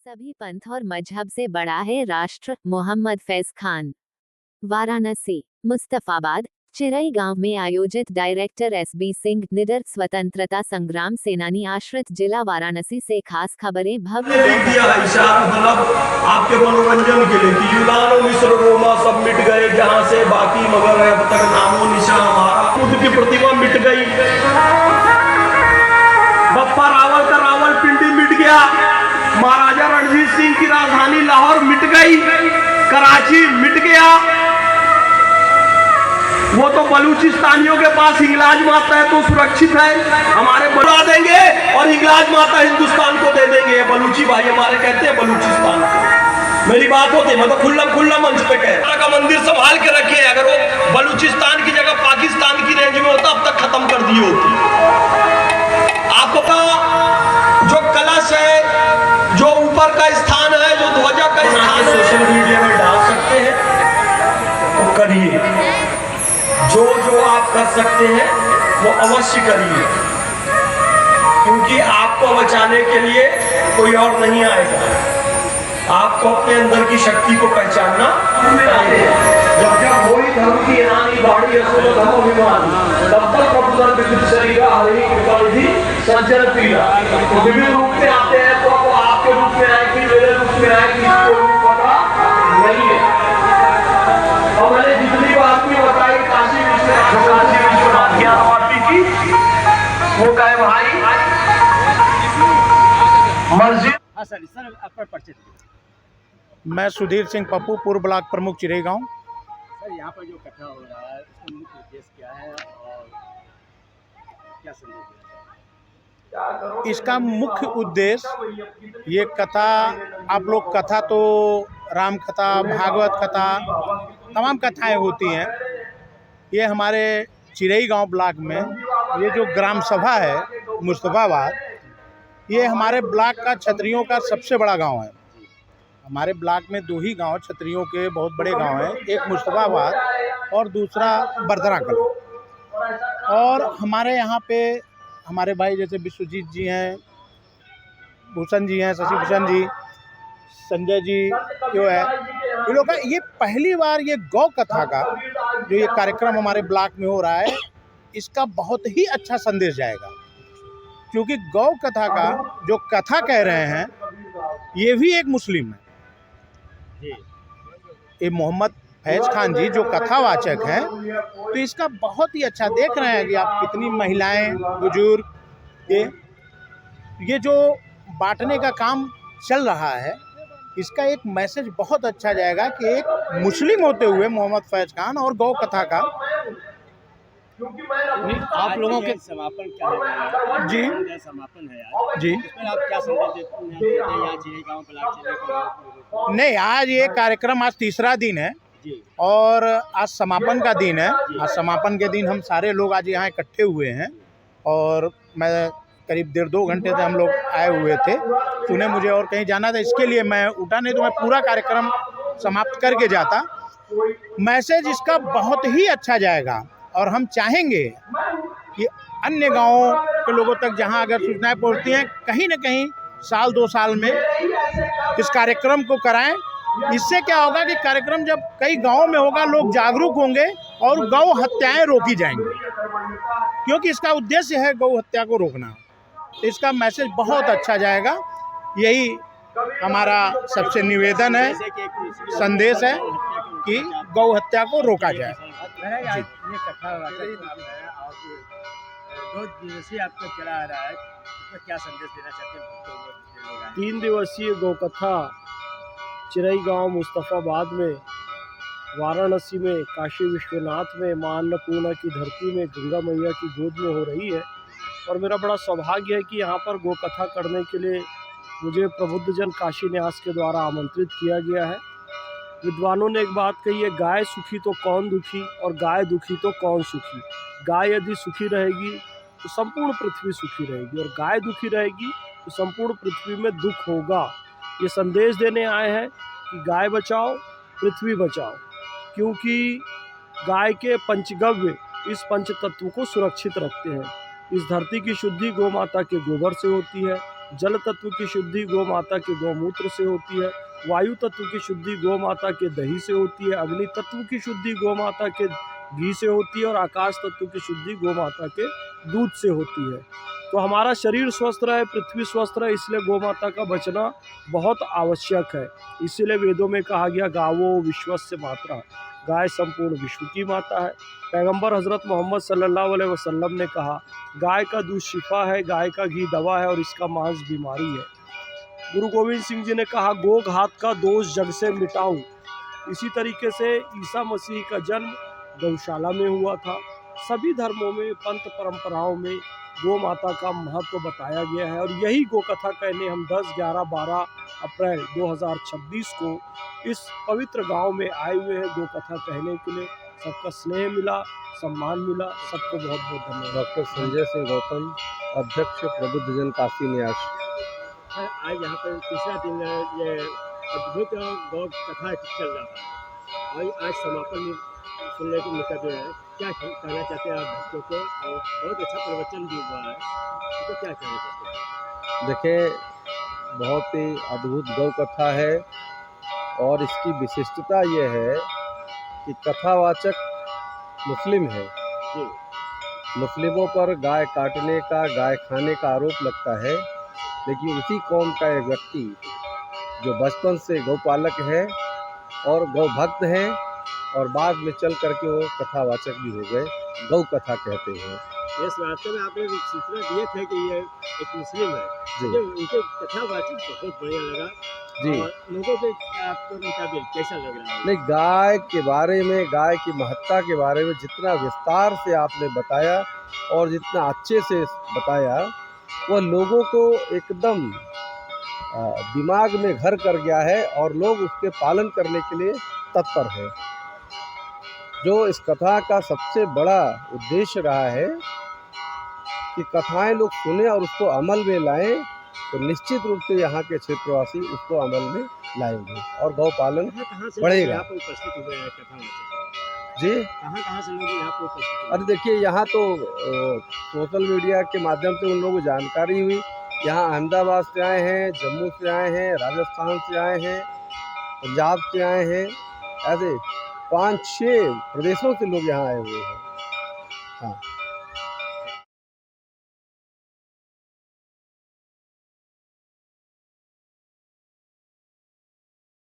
सभी पंथ और मजहब से बड़ा है राष्ट्र, मोहम्मद फैज खान। वाराणसी, मुस्तफाबाद, चिरई गांव में आयोजित डायरेक्टर एसबी सिंह निडर स्वतंत्रता संग्राम सेनानी आश्रित जिला वाराणसी से खास खबरें भव्य दिया है इशारा मतलब आपके मनोरंजन के लिए कि यूनान और मिस्र रोमा सब मिट गए जहां से बाकी मगर है अब तक नामो निशान हमारा बुद्ध की प्रतिमा मिट गई। बप्पा रावल का रावल पिंडी मिट गया। महाराजा रणजीत सिंह की राजधानी लाहौर मिट गई। कराची मिट गया। वो तो बलूचिस्तानियों के पास हिंगलाज माता है तो सुरक्षित है। हमारे बढ़ा देंगे और हिंगलाज माता हिंदुस्तान को दे देंगे। बलूची भाई हमारे कहते हैं बलूचिस्तान को। मेरी बात होती है, मैं तो खुल्ला मंच पे कह का मंदिर संभाल के रखे। अगर वो बलूचिस्तान की जगह पाकिस्तान की रेंज में होता अब तक खत्म कर दी होती। आपको जो कलश है, जो ऊपर का स्थान है, जो ध्वजा का स्थान है, सोशल मीडिया में डाल सकते हैं तो करिए। जो आप कर सकते हैं वो अवश्य करिए, क्योंकि आपको बचाने के लिए कोई और नहीं आएगा। आपको अपने अंदर की शक्ति को पहचानना जब कोई धर्म की हानि बाड़ी असुर धर्म अभिमान तब तक प्रभुधर विद्युत शरीर हरि कृपा निधि सज्जन पीला विभिन्न रूप में आते हैं। तो आपके रूप में आए कि मेरे रूप में आए कि इसको रूप पता नहीं है। और मैंने जितनी बात भी बताई काशी विश्वनाथ ज्ञानवापी की, वो कहे भाई मस्जिद। हाँ सर आपका परिचय। मैं सुधीर सिंह पप्पू, पूर्व ब्लॉक प्रमुख चिरई गांव। सर यहाँ पर जो कथा हो रहा है उसका मुख्य उद्देश्य क्या है और क्या संदेश देना? इसका मुख्य उद्देश्य ये कथा, आप लोग कथा तो राम कथा, भागवत कथा, तमाम कथाएं होती हैं। ये हमारे चिरई गांव ब्लॉक में ये जो ग्राम सभा है मुस्तफाबाद, ये हमारे ब्लॉक का क्षत्रियों का सबसे बड़ा गांव है। हमारे ब्लॉक में दो ही गांव क्षत्रियों के बहुत बड़े गांव हैं, एक मुस्तफाबाद और दूसरा बरदरा कला। और हमारे यहाँ पे हमारे भाई जैसे विश्वजीत जी हैं, भूषण जी हैं, शशि भूषण जी, संजय जी जो है, ये लोग का ये पहली बार ये गौ कथा का जो ये कार्यक्रम हमारे ब्लॉक में हो रहा है, इसका बहुत ही अच्छा संदेश जाएगा। क्योंकि गौ कथा का जो कथा कह रहे हैं ये भी एक मुस्लिम है। ये मोहम्मद फैज खान जी जो कथावाचक हैं, तो इसका बहुत ही अच्छा देख रहे हैं कि आप कितनी महिलाएं, बुजुर्ग, ये जो बांटने का काम चल रहा है, इसका एक मैसेज बहुत अच्छा जाएगा कि एक मुस्लिम होते हुए मोहम्मद फैज खान और गौ कथा का आप लोगों के समापन क्या है? जी समापन है आज जी इसमें आप क्या संदेश देते हैं यहाँ चिरई गांव ब्लॉक? नहीं, आज ये कार्यक्रम आज तीसरा दिन है और आज समापन का दिन है। आज समापन के दिन हम सारे लोग आज यहाँ इकट्ठे हुए हैं और मैं करीब 1.5-2 घंटे से हम लोग आए हुए थे। सुने मुझे और कहीं जाना था, इसके लिए मैं उठा, नहीं तो मैं पूरा कार्यक्रम समाप्त करके जाता। मैसेज इसका बहुत ही अच्छा जाएगा और हम चाहेंगे कि अन्य गाँवों के लोगों तक जहाँ अगर सूचनाएं पहुँचती हैं, कहीं न कहीं साल 2 साल में इस कार्यक्रम को कराएं। इससे क्या होगा कि कार्यक्रम जब कई गाँवों में होगा, लोग जागरूक होंगे और गौ हत्याएं रोकी जाएंगी, क्योंकि इसका उद्देश्य है गौ हत्या को रोकना। तो इसका मैसेज बहुत अच्छा जाएगा। यही हमारा सबसे निवेदन है, संदेश है कि गौ हत्या को रोका जाए। ये कथा और 2 दिवसीय आपका चला आ रहा है, इसमें क्या संदेश देना चाहते हैं? 3 दिवसीय गौकथा चिरई गांव मुस्तफाबाद में, वाराणसी में, काशी विश्वनाथ में, मां अन्नपूर्णा की धरती में, गंगा मैया की गोद में हो रही है। और मेरा बड़ा सौभाग्य है कि यहाँ पर गौकथा करने के लिए मुझे प्रबुद्धजन काशी न्यास के द्वारा आमंत्रित किया गया है। विद्वानों ने एक बात कही है, गाय सुखी तो कौन दुखी और गाय दुखी तो कौन सुखी। गाय यदि सुखी रहेगी तो संपूर्ण पृथ्वी सुखी रहेगी, और गाय दुखी रहेगी तो संपूर्ण पृथ्वी में दुख होगा। ये संदेश देने आए हैं कि गाय बचाओ, पृथ्वी बचाओ, क्योंकि गाय के पंचगव्य इस पंच तत्व को सुरक्षित रखते हैं। इस धरती की शुद्धि गौ माता के गोबर से होती है, जल तत्व की शुद्धि गौ माता के गौमूत्र से होती है, वायु तत्व की शुद्धि गौ माता के दही से होती है, अग्नि तत्व की शुद्धि गौ माता के घी से होती है और आकाश तत्व की शुद्धि गौ माता के दूध से होती है। तो हमारा शरीर स्वस्थ रहे, पृथ्वी स्वस्थ रहे, इसलिए गौ माता का बचना बहुत आवश्यक है। इसीलिए वेदों में कहा गया गावो विश्वस्य मात्रा, गाय संपूर्ण विश्व की माता है। पैगंबर हज़रत मोहम्मद सल्लल्लाहु अलैहि वसल्लम ने कहा गाय का दूध शिफा है, गाय का घी दवा है और इसका मांस बीमारी है। गुरु गोविंद सिंह जी ने कहा गो घात का दोष जग से मिटाऊं। इसी तरीके से ईसा मसीह का जन्म गौशाला में हुआ था। सभी धर्मों में, पंथ परंपराओं में गौ माता का महत्व बताया गया है और यही गो कथा कहने हम 10, 11, 12 अप्रैल 2026 को इस पवित्र गांव में आए हुए हैं गो कथा कहने के लिए। सबका स्नेह मिला, सम्मान मिला, सबको बहुत बहुत धन्यवाद। डॉक्टर संजय सिंह गौतम, अध्यक्ष प्रबुद्ध जन काशी न्यास। आज यहाँ पर तीसरा दिन ये अद्भुत गौ कथा चल रहा है और आज समापन सुनने को मौका दे रहा है। क्या कहना चाहते हैं आप भक्तों को? और बहुत अच्छा प्रवचन भी हुआ है, तो क्या कहना चाहते हैं? देखिए, बहुत ही अद्भुत गौ कथा है और इसकी विशिष्टता ये है कि कथावाचक मुस्लिम है। जी, मुस्लिमों पर गाय काटने का, गाय खाने का आरोप लगता है, लेकिन उसी कौम का एक व्यक्ति जो बचपन से गौपालक है और गौ भक्त हैं और बाद में चल करके वो कथावाचक भी हो गए, गौ कथा कहते हैं। इस वास्तव में आपने सूचना दिए थे कि ये एक मुस्लिम है, जी। मुझे उनके कथावाचक बहुत बढ़िया लगा। जी। और लोगों के आपको मुताबिक कैसा लग रहा है? नहीं, गाय के बारे में, गाय की महत्ता के बारे में जितना विस्तार से आपने बताया और जितना अच्छे से बताया, वह लोगों को एकदम दिमाग में घर कर गया है और लोग उसके पालन करने के लिए तत्पर हैं। जो इस कथा का सबसे बड़ा उद्देश्य रहा है कि कथाएं लोग सुने और उसको अमल में लाएं, तो निश्चित रूप से यहाँ के क्षेत्रवासी उसको अमल में लाएंगे और गौ पालन कहाँ से बढ़ेगा। यहाँ पर उपस्थित हुए हैं कथावाचक? जी। कहाँ से लोग यहाँ पर उपस्थित हुए? अरे देखिए, यहाँ तो सोशल मीडिया के माध्यम से उन लोगों को जानकारी हुई। यहाँ अहमदाबाद से आए हैं, जम्मू से आए हैं, राजस्थान से आए हैं, पंजाब से आए हैं, ऐसे 5-6 प्रदेशों से लोग यहाँ आए हुए हैं। हाँ।